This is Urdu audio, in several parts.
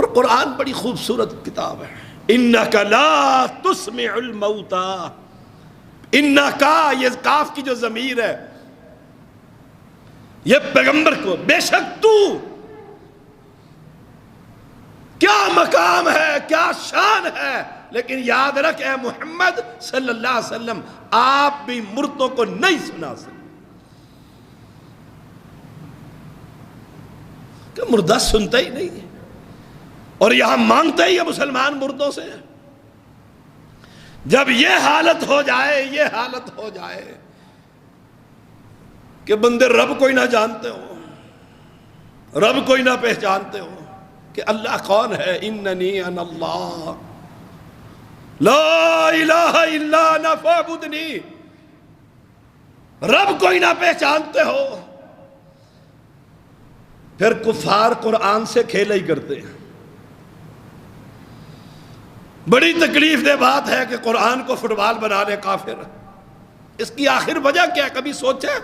اور قرآن بڑی خوبصورت کتاب ہے. اِنَّكَ لَا تُسْمِعُ الْمَوْتَى. اِنَّكَ، یہ کاف کی جو ضمیر ہے یہ پیغمبر کو، بے شک تو، کیا مقام ہے، کیا شان ہے، لیکن یاد رکھ اے محمد صلی اللہ علیہ وسلم، آپ بھی مردوں کو نہیں سنا سکتے. کہ مردہ سنتا ہی نہیں ہے، اور یہاں مانگتا ہی ہے مسلمان مردوں سے. جب یہ حالت ہو جائے، یہ حالت ہو جائے کہ بندے رب کو ہی نہ جانتے ہو، رب کو ہی نہ پہچانتے ہو کہ اللہ کون ہے. اننی انا اللہ لا الہ الا انا فاعبدنی. رب کو ہی نہ پہچانتے ہو. پھر کفار قرآن سے کھیلا ہی کرتے ہیں. بڑی تکلیف دہ بات ہے کہ قرآن کو فٹ بال بنا لے کافر. اس کی آخر وجہ کیا کبھی سوچے؟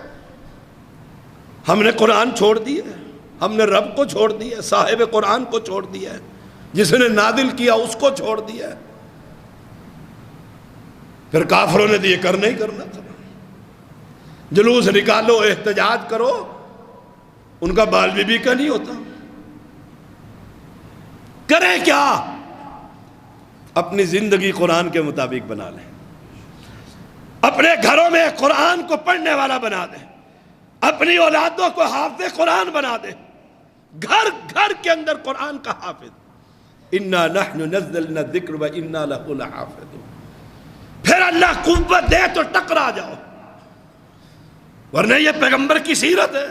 ہم نے قرآن چھوڑ دیا ہے، ہم نے رب کو چھوڑ دیا ہے، صاحب قرآن کو چھوڑ دیا ہے، جس نے نازل کیا اس کو چھوڑ دیا ہے. پھر کافروں نے یہ کرنا ہی کرنا تھا. جلوس نکالو، احتجاج کرو، ان کا بال بھی کا نہیں ہوتا. کریں کیا؟ اپنی زندگی قرآن کے مطابق بنا لیں، اپنے گھروں میں قرآن کو پڑھنے والا بنا دیں، اپنی اولادوں کو حافظ قرآن بنا دیں، گھر گھر کے اندر قرآن کا حافظ. انا نحن نزلنا الذکر وانا لہ لحافظون. پھر اللہ قوت دے تو ٹکرا جاؤ، ورنہ یہ پیغمبر کی سیرت ہے.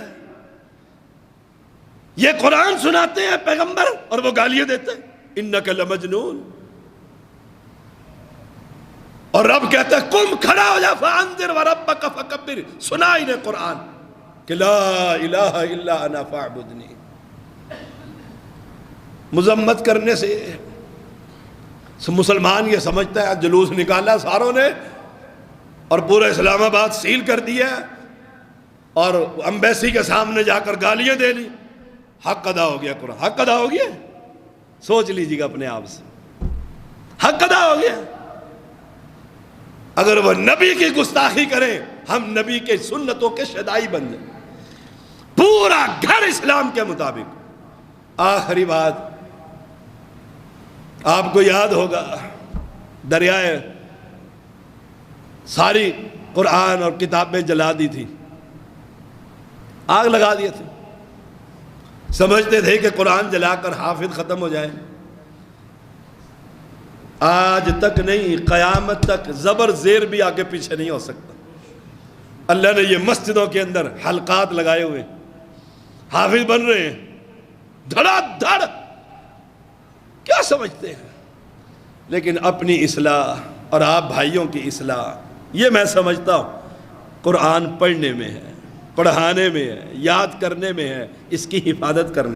یہ قرآن سناتے ہیں پیغمبر اور وہ گالیاں دیتے ہیں انک لمجنون. اور رب کہتا ہے قم، کھڑا ہو جا، فانذر وربک فکبر. سنا انہیں قرآن کہ لا الہ الا انا فاعبدنی. مذمت کرنے سے مسلمان یہ سمجھتا ہے جلوس نکالا ساروں نے اور پورا اسلام آباد سیل کر دیا اور امبیسی کے سامنے جا کر گالیاں دے لی، حق ادا ہو گیا. قرآن حق ادا ہو گیا؟ سوچ لیجیے گا اپنے آپ سے، حق ادا ہو گیا؟ اگر وہ نبی کی گستاخی کریں، ہم نبی کے سنتوں کے شدائی بن جائیں، پورا گھر اسلام کے مطابق. آخری بات، آپ کو یاد ہوگا دریائے ساری قرآن اور کتابیں جلا دی تھی، آگ لگا دیا تھا. سمجھتے تھے کہ قرآن جلا کر حافظ ختم ہو جائے. آج تک نہیں، قیامت تک زبر زیر بھی آگے پیچھے نہیں ہو سکتا. اللہ نے یہ مسجدوں کے اندر حلقات لگائے ہوئے، حافظ بن رہے ہیں دھڑا دھڑ. کیا سمجھتے ہیں؟ لیکن اپنی اصلاح اور آپ بھائیوں کی اصلاح، یہ میں سمجھتا ہوں قرآن پڑھنے میں ہے، پڑھانے میں ہے، یاد کرنے میں ہے، اس کی حفاظت کرنے